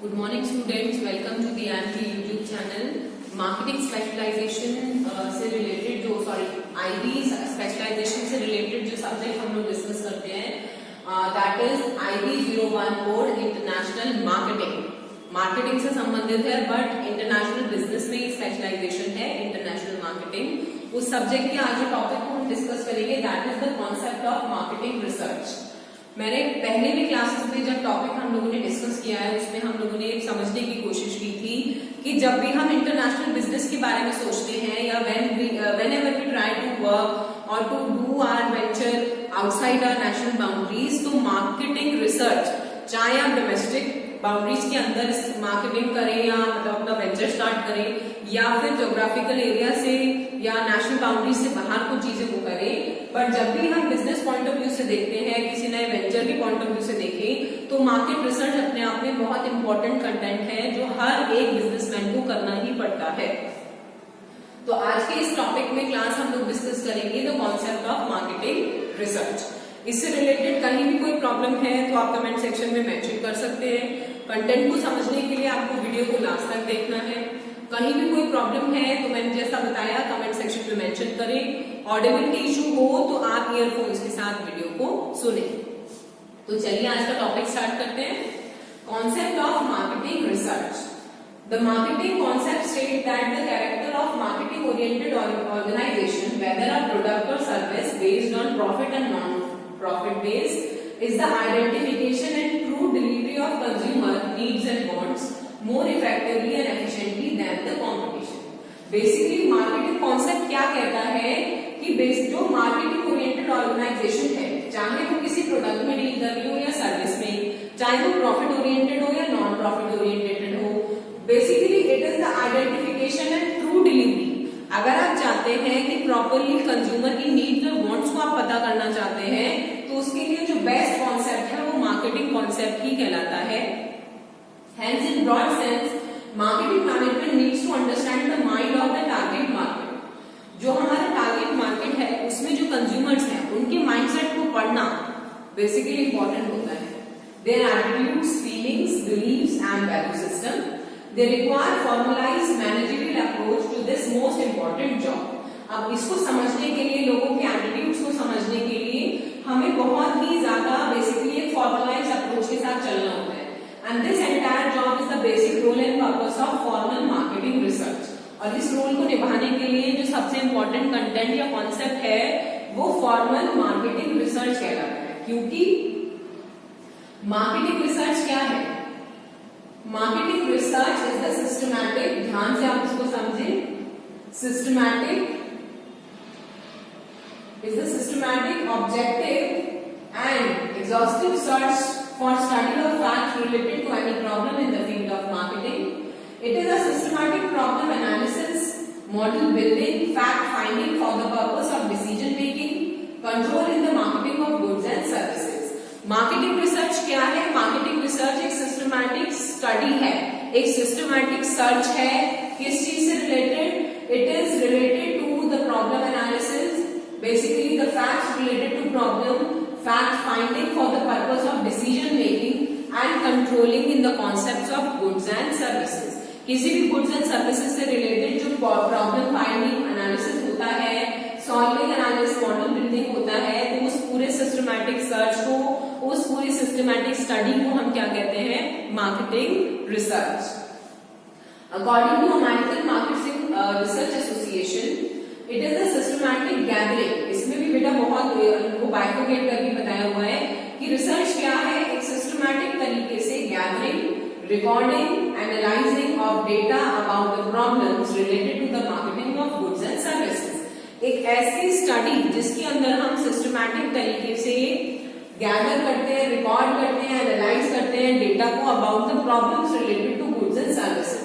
Good morning students, welcome to the AMP YouTube channel. Marketing specialisation से related जो IB specialisation से related जो subject हम लोग डिस्कस करते हैं that is IB 01 code international marketing. Marketing से संबंधित है बट इंटरनेशनल बिजनेस में स्पेशलाइजेशन है इंटरनेशनल मार्केटिंग। उस सब्जेक्ट के आज जो टॉपिक को हम डिस्कस करेंगे that is the concept of marketing research. मैंने पहले भी क्लासेस में जब टॉपिक हम लोगों ने डिस्कस किया है उसमें हम लोगों ने समझने की कोशिश की थी कि जब भी हम इंटरनेशनल बिजनेस के बारे में सोचते हैं या whenever we try to work or to do our venture outside our national boundaries, तो मार्केटिंग रिसर्च चाहे आप डोमेस्टिक बाउंड्रीज के अंदर मार्केटिंग करें या मतलब अपना वेंचर स्टार्ट करें या फिर ज्योग्राफिकल एरिया से या नेशनल बाउंड्रीज से बाहर कुछ चीजें को करें, बट जब भी हम बिजनेस पॉइंट ऑफ व्यू से देखते हैं, किसी नए वेंचर के पॉइंट ऑफ व्यू से देखें, तो मार्केट रिसर्च अपने आप में बहुत इंपॉर्टेंट कंटेंट है जो हर एक बिजनेसमैन को करना ही पड़ता है। तो आज के इस टॉपिक में क्लास हम लोग डिस्कस करेंगे the concept of marketing research. इससे रिलेटेड कहीं भी कोई प्रॉब्लम है तो आप कमेंट सेक्शन में मेंशन कर सकते हैं। कंटेंट को समझने के लिए आपको वीडियो को लास्ट तक देखना है। कहीं भी कोई प्रॉब्लम है तो मैंने जैसा बताया कमेंट सेक्शन में मेंशन करें। ऑडिबिलिटी इशू हो तो आप ईयरफोन्स के साथ वीडियो को सुने। तो चलिए आज का टॉपिक स्टार्ट करते हैं। Concept of marketing research. The marketing concept states that the character of marketing-oriented organization, whether a product or service based on profit and non-profit base, is the identification and true delivery of consumer needs and wants more effectively and efficiently than the competition. Basically, marketing concept क्या कहता है कि जो marketing-oriented organization है, चाहे वो किसी product में डील कर रही हो या सर्विस में, चाहे वो प्रॉफिट ओरिएंटेड हो या नॉन प्रॉफिट ओरिएंटेड हो, basically it is the identification and true delivery. अगर आप चाहते हैं कि प्रॉपरली कंज्यूमर की नीड्स और वांट्स को आप पता करना चाहते हैं तो उसके लिए जो बेस्ट कॉन्सेप्ट है वो मार्केटिंग कॉन्सेप्ट ही कहलाता है। Hence, in broad sense, marketing management needs to understand the mind of the target market. जो हमारा टारगेट मार्केट है उसमें जो कंज्यूमर्स हैं उनके माइंडसेट को पढ़ना बेसिकली इंपॉर्टेंट होता है। Their attitudes, feelings, beliefs and value system. They require formalized managerial approach to this most important job. अब इसको समझने के लिए, लोगों के एटीट्यूड्स को समझने के लिए हमें बहुत ही ज्यादा बेसिकली एक फॉर्मलाइज अप्रोच के साथ चलना होता है। And this entire job is the basic role and purpose of formal marketing research. और इस रोल को निभाने के लिए जो सबसे इंपॉर्टेंट कंटेंट या कॉन्सेप्ट है वो फॉर्मल मार्केटिंग रिसर्च कहलाता है। क्योंकि मार्केटिंग रिसर्च क्या है? Marketing research is the systematic, ध्यान से आप इसको समझें, systematic is the systematic, objective and exhaustive search for study of facts related to any problem in the field of marketing. It is a systematic problem analysis, model building, fact finding for the purpose of decision making, control in the marketing of goods and services. Marketing research क्या है? Marketing research एक systematic study है, एक systematic search है। किस चीज से related? It is related to the problem analysis, basically the facts related to problem, fact finding for the purpose of decision making and controlling in the concepts of goods and services. किसी भी goods and services से related जो problem finding analysis होता है, solving analysis, model building होता है, तो उस पूरे systematic search को, उस पूरी systematic study को हम क्या कहते हैं? Marketing research. According to American Marketing Research Association, it is the systematic gathering. इसमें भी बेटा बहुत उनको बाइफरकेट करके बताया हुआ है कि रिसर्च क्या है? एक सिस्टमैटिक तरीके से gathering, recording, analysing of data about the problems related to the marketing of goods and services. एक ऐसी स्टडी जिसके अंदर हम सिस्टमैटिक तरीके से गैदर करते हैं, रिकॉर्ड करते हैं, एनालाइज करते हैं डेटा को about the problems related to goods and services.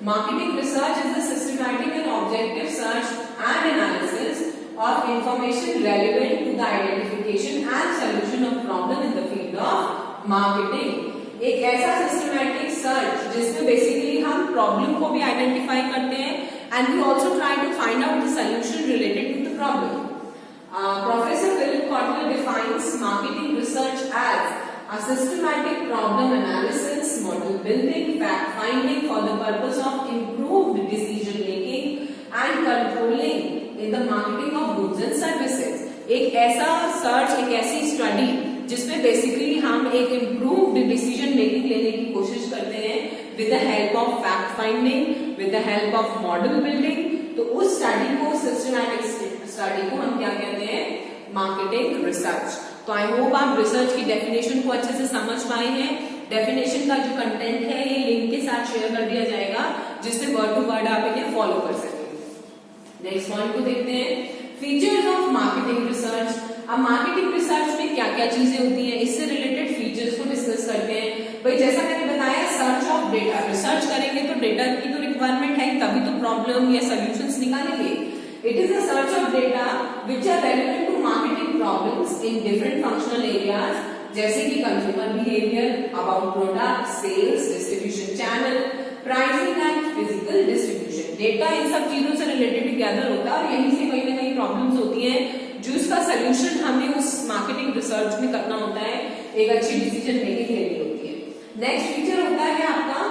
Marketing research is the systematic and objective search and analysis of information relevant to the identification and solution of problem in the field of marketing. एक ऐसा systematic search जिसमें basically हम problem को भी identify करते हैं and we also try to find out the solution related to the problem. Professor Philip Kotler defines marketing research as a systematic problem analysis, model building, fact finding for the purpose of improved decision making and controlling in the marketing of goods and services. एक ऐसा search, एक ऐसी study जिसमें basically हम एक improved decision making लेने की कोशिश करते हैं with the help of fact finding, with the help of model building. तो उस स्टडी को, सिस्टमैटिक स्टडी को हम क्या कहते हैं? Marketing research. तो आई होप आप रिसर्च की डेफिनेशन को अच्छे से समझ पाए हैं. डेफिनेशन का जो कंटेंट है ये लिंक के साथ शेयर कर दिया जाएगा जिससे वर्ड टू वर्ड आप इन्हें फॉलो कर सकें. नेक्स्ट पॉइंट को देखते हैं, फीचर्स ऑफ मार्केटिंग रिसर्च. अब मार्केटिंग रिसर्च में क्या क्या चीजें होती हैं, इससे रिलेटेड फीचर्स को डिस्कस करते हैं. भाई जैसा मैंने बताया, सर्च ऑफ डेटा. रिसर्च करेंगे तो डेटा की तो रिक्वायरमेंट है, तभी तो प्रॉब्लम या सोल्यूशंस निकालेंगे. It is a search of data which are relevant to marketing problems in different functional areas, जैसे कि consumer behaviour, about product, sales, distribution channel, pricing and physical distribution. Data इन सब चीजों से रिलेटेड गैदर होता है और यहीं से कहीं ना कहीं प्रॉब्लम्स होती हैं जो इसका सोल्यूशन हमें उस मार्केटिंग रिसर्च में करना होता है, एक अच्छी डिसीजन मेकिंग लेनी होती है. नेक्स्ट फीचर होता है आपका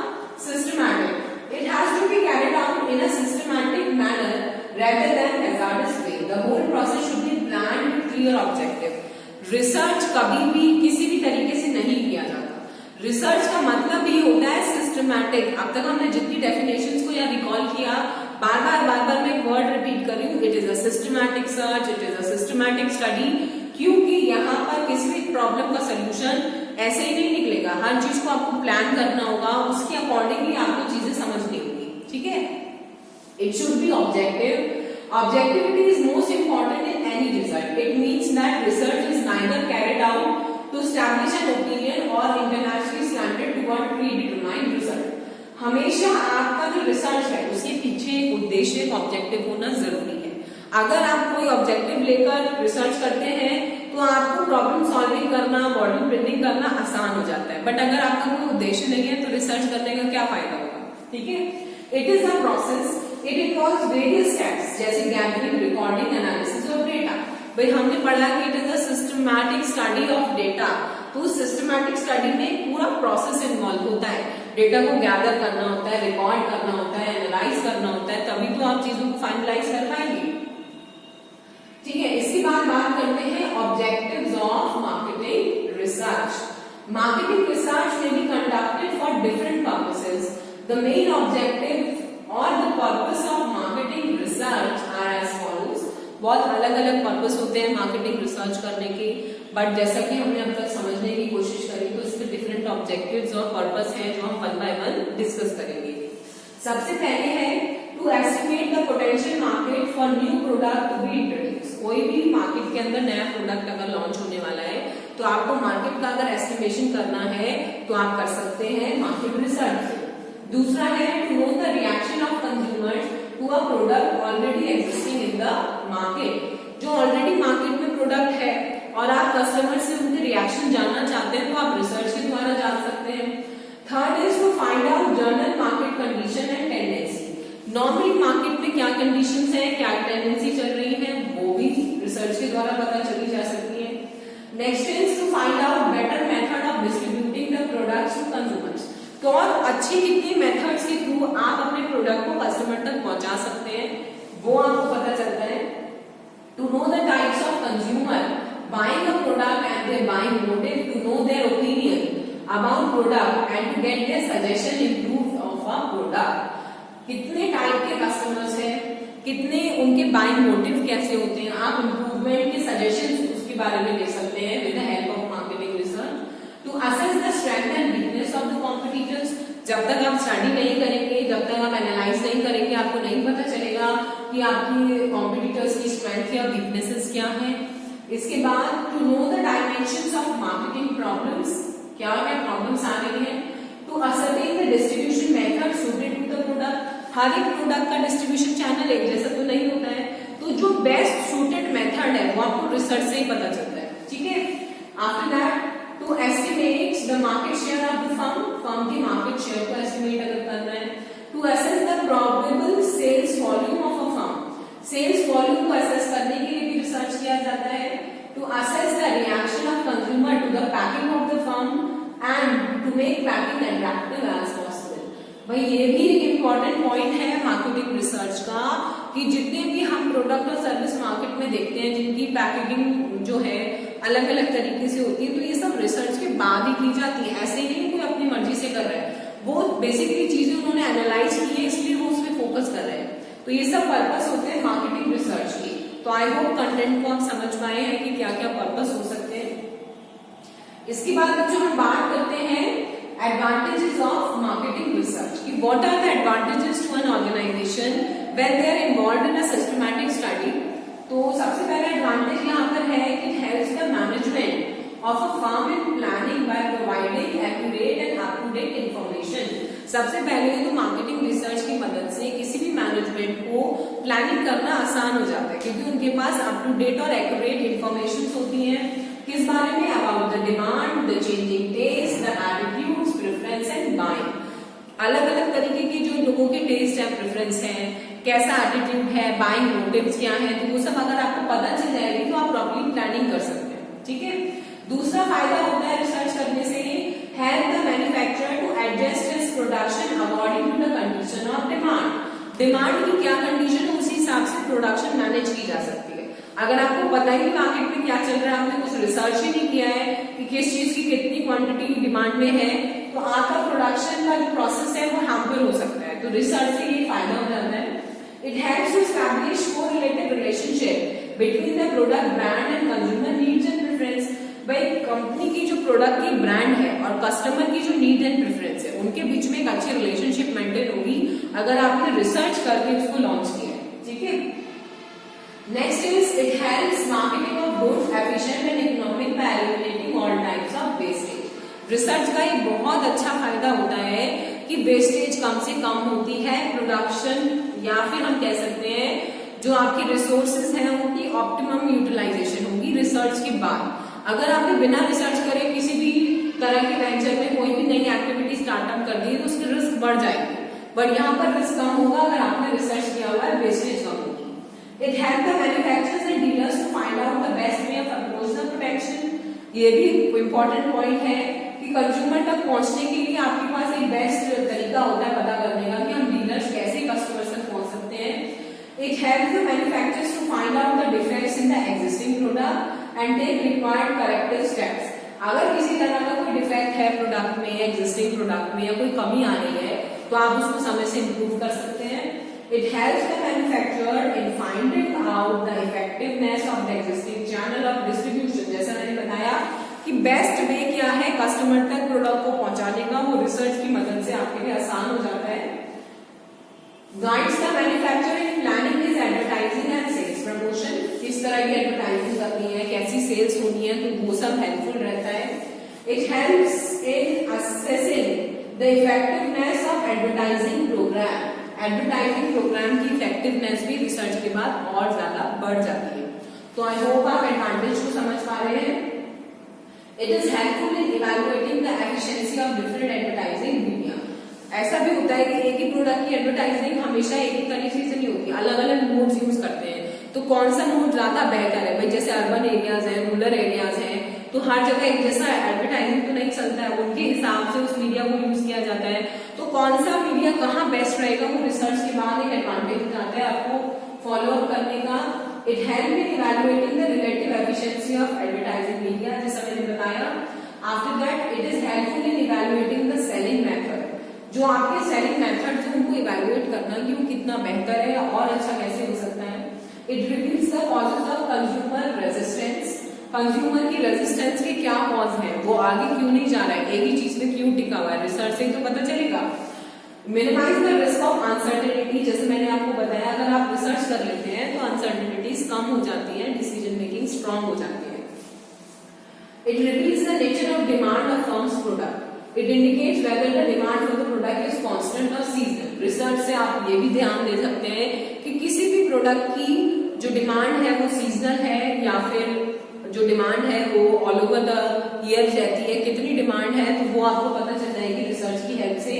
systematic. It has to be carried out in a systematic manner rather than hazardous way. The whole process should be planned with clear objective. Research कभी भी किसी भी तरीके से नहीं किया जाता. रिसर्च का मतलब ही होता है सिस्टमैटिक. अब तक हमने जितनी डेफिनेशंस को या रिकॉल किया, बार बार मैं एक वर्ड रिपीट कर रही हूँ. It is a systematic search, it is a systematic study, क्योंकि यहाँ पर किसी भी प्रॉब्लम का सोल्यूशन ऐसे ही नहीं निकलेगा. हर चीज को आपको प्लान करना होगा, उसके अकॉर्डिंगली आपको चीजें समझनी होगी. ठीक है. It should be objective. Objectivity is most important in any result. It means that research is neither carried out to establish an opinion or internationally slanted toward predetermined result. हमेशा आपका जो रिसर्च है उसके पीछे एक उद्देश्य, एक ऑब्जेक्टिव होना जरूरी है. अगर आप कोई ऑब्जेक्टिव लेकर रिसर्च करते हैं तो आपको प्रॉब्लम सॉल्विंग करना, मॉडल बिल्डिंग करना आसान हो जाता है. बट अगर आपका कोई उद्देश्य नहीं है तो रिसर्च करने का क्या फायदा होगा? ठीक है. It is a process. It involves various steps जैसे gathering, recording, analysis of data. भाई हमने पढ़ा कि it is a systematic study of data. तो systematic study में पूरा प्रोसेस इन्वॉल्व होता है. डेटा को गैदर करना होता है, रिकॉर्ड करना होता है, एनालाइज करना होता है, तभी तो आप चीजों को फाइनलाइज कर पाएंगे. ठीक है. इसके बाद बात करते हैं objectives of marketing research. Marketing research may be conducted for different purposes. The main objective और the purpose of marketing research are as follows. बहुत अलग अलग पर्पस होते हैं मार्केटिंग रिसर्च करने के, बट जैसा कि हमने अब तक समझने की कोशिश करी तो इसके डिफरेंट ऑब्जेक्टिव्स और पर्पस हैं जो हम वन बाय वन डिस्कस करेंगे. सबसे पहले है to estimate the potential market for new product to be introduce. कोई भी मार्केट के अंदर नया प्रोडक्ट अगर लॉन्च होने वाला है तो आपको मार्केट का अगर एस्टिमेशन करना है तो आप कर सकते हैं मार्केट रिसर्च से. दूसरा है to know the reaction of consumers to a product already existing in the market. जो ऑलरेडी मार्केट में प्रोडक्ट है और आप कस्टमर से उनके रिएक्शन जानना चाहते हैं तो आप रिसर्च के द्वारा जान सकते हैं. Third is to find out general market condition and tendency. Normally market में क्या कंडीशंस हैं, क्या टेंडेंसी चल रही है, वो भी रिसर्च के द्वारा पता चली जा सकती है. Next is to find out better method of distributing the products to consumers. तो और अच्छी कितनी मेथड्स के थ्रू आप अपने प्रोडक्ट को कस्टमर तक पहुंचा सकते हैं वो आपको पता चलता है. To know the types of consumer buying a product and their buying motive, to know their opinion about product and to get their suggestion improve of a product. कितने टाइप के कस्टमर्स हैं, कितने उनके बाइंग मोटिव कैसे होते हैं, आप improvement के सजेशन उसके बारे में ले सकते हैं with the help of marketing research. To assess the strength and weakness of the competitors. जब तक आप स्टडी नहीं करेंगे, जब तक आप एनालाइज नहीं करेंगे, आपको नहीं पता चलेगा कि आपकी कॉम्पिटिटर्स की स्ट्रेंथ या वीकनेसेस क्या है. इसके बाद to know the dimensions of marketing problems. क्या क्या प्रॉब्लम्स आ रही हैं. To ascertain the distribution method suited to the product. हर एक प्रोडक्ट का डिस्ट्रीब्यूशन चैनल एक जैसा तो नहीं होता है, तो जो बेस्ट सूटेड मेथड है वो आपको रिसर्च से ही पता चलता है. ठीक है. After that to estimate the market share of the firm की मार्केट शेयर को एस्टिमेट अगर करना है. To assess the probable sales volume of a firm. Sales volume को असेस करने के लिए भी रिसर्च किया जाता है. To assess the reaction of consumer to the packing of the firm and to make packing attractive as possible. भाई ये भी एक इम्पॉर्टेंट पॉइंट है मार्केटिंग रिसर्च का कि जितने भी हम प्रोडक्ट और सर्विस मार्केट में देखते हैं जिनकी पैकेजिंग जो है अलग अलग तरीके से होती है, तो ये सब रिसर्च के बाद ही की जाती है। ऐसे नहीं कोई अपनी मर्जी से कर रहा है, वो बेसिकली चीजें उन्होंने एनालाइज की है इसलिए वो उसमें फोकस कर रहे हैं। तो ये सब पर्पस होते हैं मार्केटिंग रिसर्च के। तो आई होप कंटेंट को आप समझ पाए हैं कि क्या क्या पर्पस हो सकते हैं। इसके बाद जो हम बात करते हैं एडवांटेजेस ऑफ मार्केटिंग रिसर्च कि what are the advantages to an organisation when they are involved in a systematic study. तो सबसे पहला एडवांटेज यहाँ पर है कि it helps the management of a farm in planning by providing accurate and up-to-date information। सबसे पहले तो मार्केटिंग रिसर्च की मदद से किसी भी मैनेजमेंट को प्लानिंग करना आसान हो जाता है क्योंकि उनके पास अप टू डेट और एक्यूरेट इंफॉर्मेशन होती हैं किस बारे में, about the demand, the changing taste, the attitudes, preference and buying. अलग अलग तरीके के जो लोगों के टेस्ट है, प्रेफरेंस है, कैसा एटीट्यूड है, बाइंग मोटिव्स क्या है, तो वो सब अगर आपको पता चल जाएगी तो आप प्रॉपर्ली प्लानिंग कर सकते हैं। ठीक है। दूसरा फायदा होता है रिसर्च करने से, help the manufacturer to adjust his production according to the condition of demand. Demand की क्या कंडीशन है उसी हिसाब से प्रोडक्शन मैनेज की जा सकती है। अगर आपको पता ही नहीं मार्केट में क्या चल रहा है, आपने कुछ रिसर्च ही नहीं किया है कि किस चीज की कितनी क्वांटिटी डिमांड में है, तो आपका प्रोडक्शन का जो प्रोसेस है वो हार्मफुल हो सकता है। तो रिसर्च से ये फायदा हो जाता है। It helps to establish correlated relationship between the product brand and consumer needs and preference. भाई कंपनी की जो प्रोडक्ट की ब्रांड है और कस्टमर की जो नीड एंड प्रेफरेंस है उनके बीच में एक अच्छी रिलेशनशिप मेंटेन होगी अगर आपने रिसर्च करके उसको लॉन्च किया। ठीक है। Next is it helps marketing of goods efficient and economic bye eliminating all types of wastage. Research का एक बहुत अच्छा फायदा होता है कि वेस्टेज कम से कम होती है, प्रोडक्शन या फिर हम कह सकते हैं जो आपके रिसोर्सेज हैं उनकी ऑप्टिमम यूटिलाइजेशन होगी रिसर्च के बाद। अगर आपने बिना रिसर्च करे किसी भी तरह के वेंचर में कोई भी नई एक्टिविटी स्टार्टअप कर दी तो उसकी रिस्क बढ़ जाएगी, बट यहाँ पर रिस्क कम होगा अगर आपने रिसर्च किया हुआ है, वेस्टेज कम होगी। It help the manufacturers and dealers to find out the best way of approach the protection. ये भी इम्पोर्टेंट पॉइंट है कि कंज्यूमर तक पहुंचने के लिए आपके पास एक बेस्ट तरीका होता है पता करने का कि हम डीलर्स कैसे कस्टमर्स तक पहुंच सकते हैं। It helps the manufacturers to find out the defects in the existing product and take required corrective steps। अगर किसी तरह का कोई डिफेक्ट है प्रोडक्ट में, एग्जिस्टिंग प्रोडक्ट में या कोई कमी आ रही है तो आप उसको समय से इम्प्रूव कर सकते हैं। It helps the manufacturer in finding out the effectiveness of the existing channel of distribution। जैसा मैंने बताया कि बेस्ट वे क्या है कस्टमर तक प्रोडक्ट को पहुंचाने का, वो रिसर्च की मदद से आपके लिए आसान हो जाता है। Guides the manufacturer in planning his advertising and sales promotion. किस तरह की एडवर्टाइजिंग करनी है, कैसी सेल्स होनी है, तो वो सब हेल्पफुल रहता है। It helps in assessing the effectiveness of advertising programme. Advertising programme की इफेक्टिवनेस भी रिसर्च के बाद और ज्यादा बढ़ जाती है। तो आई होप आप एडवांटेज को समझ पा रहे हैं। It is helpful in evaluating the efficiency of different advertising media. ऐसा भी होता है कि एक ही प्रोडक्ट की एडवर्टाइजिंग हमेशा एक ही तरीके से नहीं होती, अलग अलग मोड्स यूज करते हैं। तो कौन सा मोड ज्यादा बेहतर है, भाई जैसे अर्बन एरियाज हैं, रूरल एरियाज हैं, तो हर जगह एक जैसा एडवर्टाइजिंग तो नहीं चलता है, उनके हिसाब से उस मीडिया को यूज किया जाता है। तो कौन सा मीडिया कहाँ बेस्ट रहेगा वो रिसर्च के बाद एक एडवांटेज जाता है आपको फॉलो अप करने का। It help in evaluating the relative efficiency of advertising media, जैसा मैंने बताया। After that it is helpful in evaluating the selling method. जो आपके सेलिंग मेथड है उनको इवैल्यूएट करना कि वो कितना बेहतर है और अच्छा कैसे हो सकता है। It reveals the causes of consumer resistance. Consumer की रेजिस्टेंस के क्या कॉज है, वो आगे क्यों नहीं जा रहा है, एक ही चीज में क्यों टिका हुआ है, रिसर्च से तो पता चलेगा। Minimise the risk of uncertainty. जैसे मैंने आपको बताया अगर आप रिसर्च कर लेते हैं तो अनसर्टेनिटीज कम हो जाती है, डिसीजन मेकिंग स्ट्रांग हो जाती है। It reveals the nature of demand of firms product. It indicates whether the demand for the product is constant or seasonal। Research से आप ये भी ध्यान दे सकते हैं कि किसी भी प्रोडक्ट की जो डिमांड है वो सीजनल है या फिर जो डिमांड है वो ऑल ओवर द ईयर रहती है, कितनी डिमांड है तो वो आपको पता चल जाएगी रिसर्च की हेल्प से।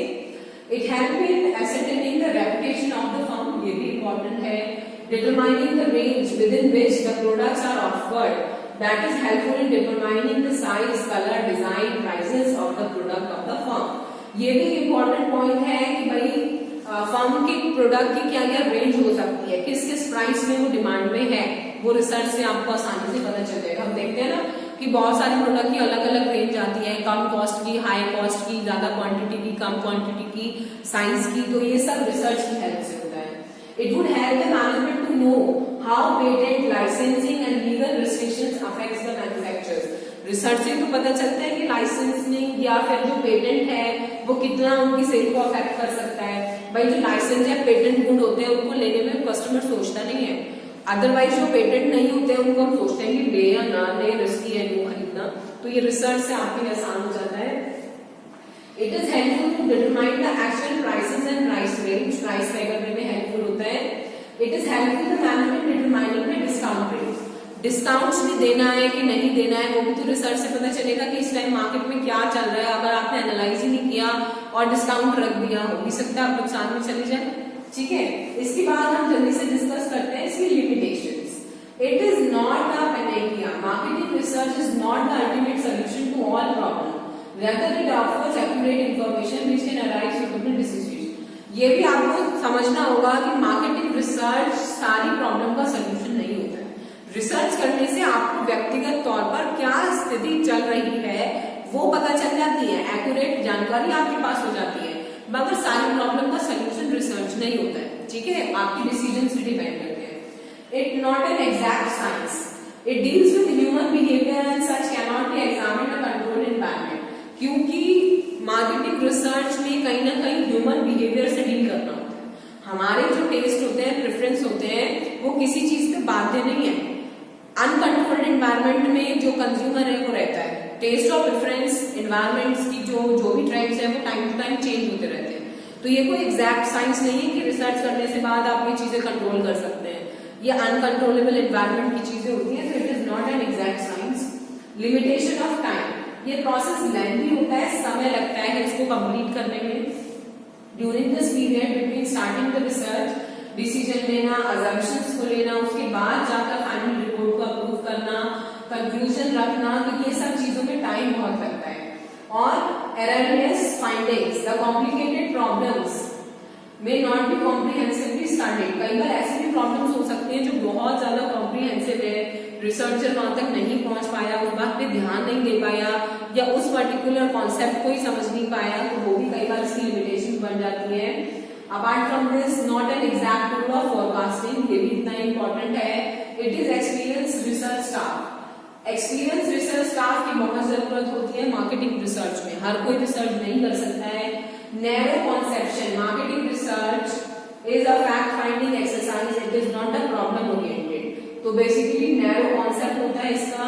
It help in ascertaining the reputation of the firm, ये भी इम्पोर्टेंट है। Determining the range within which the products are offered that is helpful in determining the size, color, design, prices of the product of the firm. ये भी important point है कि भाई firm के product की क्या क्या रेंज हो सकती है, किस किस प्राइस में वो डिमांड में है, वो रिसर्च से आपको आसानी से पता चल जाएगा। हम देखते हैं ना कि बहुत सारे प्रोडक्ट की अलग अलग रेंज आती है, कम कॉस्ट की, हाई कॉस्ट की, ज्यादा क्वांटिटी की, कम क्वांटिटी की, साइज की, तो ये सब रिसर्च की हेल्प से होता है। It would help the management to know how patent, licensing and legal restrictions affects the manufacturers. Research से तो पता चलता है कि लाइसेंसिंग या फिर जो पेटेंट है वो कितना उनकी सेल को अफेक्ट कर सकता है। भाई जो लाइसेंस या पेटेंट गुड होते हैं उनको लेने में कस्टमर सोचता नहीं है, अदरवाइज जो पेटेंट नहीं होते उनको हम सोचते हैं कि ले या ना ले, रिस्की है वो खरीदना। तो ये रिसर्च से आपके लिए आसान हो जाता है। It is helpful to determine the actual prices and price range, price तय करने में हेल्पफुल होता है। It is helpful the management determining the discount rate, discounts भी देना है कि नहीं देना है वो भी तो रिसर्च से पता चलेगा कि इस टाइम मार्केट में क्या चल रहा है। अगर आपने एनालाइज ही नहीं किया और डिस्काउंट रख दिया, हो भी सकता है आप नुकसान में चले जाए। ठीक है, इसके बाद हम जल्दी से डिस्कस करते हैं इसकी limitations. It is not a panacea, marketing research is not the ultimate solution to all problem, rather it offers accurate information which can arise suitable decisions। ये भी आपको समझना होगा कि मार्केटिंग रिसर्च सारी प्रॉब्लम का सोल्यूशन नहीं होता है। रिसर्च करने से आपको व्यक्तिगत तौर पर क्या स्थिति चल रही है वो पता चल जाती है, एक्यूरेट जानकारी आपके पास हो जाती है, मगर सारी प्रॉब्लम का सोल्यूशन रिसर्च नहीं होता है। ठीक है, आपकी डिसीजन से डिपेंड करते हैं। It not an exact science, it deals with human behaviour and such can not be examined in a controlled environment. क्योंकि मार्केटिंग रिसर्च में कहीं ना कहीं ह्यूमन बिहेवियर से डील करना होता है। हमारे जो टेस्ट होते हैं, प्रेफरेंस होते हैं, वो किसी चीज पे बाध्य नहीं है। अनकंट्रोल्ड एनवायरनमेंट में जो कंज्यूमर है वो रहता है। टेस्ट और प्रेफरेंस एनवायरनमेंट्स की जो भी ट्रेंड्स है वो टाइम टू टाइम चेंज होते रहते हैं। तो ये कोई एग्जैक्ट साइंस नहीं है कि रिसर्च करने से बाद आप ये चीजें कंट्रोल कर सकते हैं। ये अनकंट्रोलेबल एनवायरनमेंट की चीजें होती हैं, तो it is not an exact science. Limitation of time, ये प्रोसेस लेंथी होता है, समय लगता है इसको कंप्लीट करने में। During this period between starting the research, decision लेना, अजम्पशंस को लेना, उसके बाद जाकर फाइनल रिपोर्ट को अप्रूव करना, कंक्लूजन रखना, तो ये सब चीजों में टाइम बहुत लगता है। और errorless findings, the complicated problems may not be comprehensively studied. कई बार ऐसी भी प्रॉब्लम्स हो सकती हैं जो बहुत ज्यादा कॉम्प्रिहेंसिव है, रिसर्चर वहां तक नहीं पहुंच पाया, उस बात पे ध्यान नहीं दे पाया, या उस पर्टिकुलर कॉन्सेप्ट को ही समझ नहीं पाया, तो वो भी कई बार इसकी लिमिटेशन बन जाती है। Apart from this, not an exact rule of forecasting, ये भी इतना इंपॉर्टेंट है। It is experience research staff, experience research staff की बहुत जरूरत होती है मार्केटिंग रिसर्च में, हर कोई रिसर्च नहीं कर सकता है। Narrow conception, marketing research is a fact finding exercise, it is not a problem oriented. तो बेसिकली नैरो कॉन्सेप्ट होता है इसका,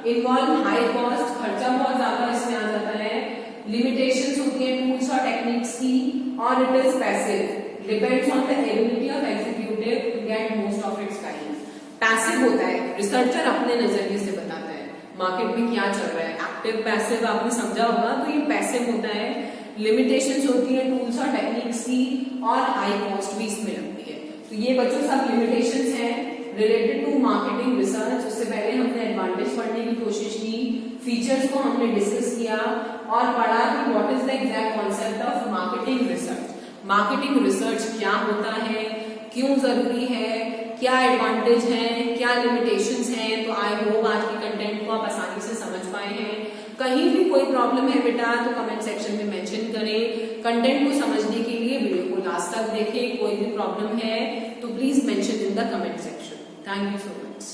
इन्वॉल्व हाई कॉस्ट, खर्चा बहुत ज्यादा इसमें आ जाता है। लिमिटेशंस होती है टूल्स और टेक्निक्स की, और it is passive, depends on the ability of executive to get most of its time. Passive होता है, रिसर्चर अपने नजरिए से बताता है मार्केट में क्या चल रहा है। एक्टिव पैसिव आपने समझा होगा, तो ये पैसिव होता है। लिमिटेशंस होती है टूल्स और टेक्निक्स की, और हाई कॉस्ट भी इसमें लगती है। तो ये बच्चों सब लिमिटेशंस हैं रिलेटेड टू मार्केटिंग रिसर्च। उससे पहले हमने एडवांटेज पढ़ने की कोशिश की, फीचर्स को हमने डिस्कस किया और पढ़ा कि what is the exact concept of marketing research. Marketing research क्या होता है, क्यों जरूरी है, क्या एडवांटेज है, क्या लिमिटेशंस हैं। तो आई होप आज के कंटेंट को आप आसानी से समझ पाए हैं। कहीं भी कोई प्रॉब्लम है बेटा तो कमेंट सेक्शन में मेंशन करें। कंटेंट को समझने के लिए वीडियो को लास्ट तक देखें। कोई भी प्रॉब्लम है तो please mention in the comment section. Thank you so much.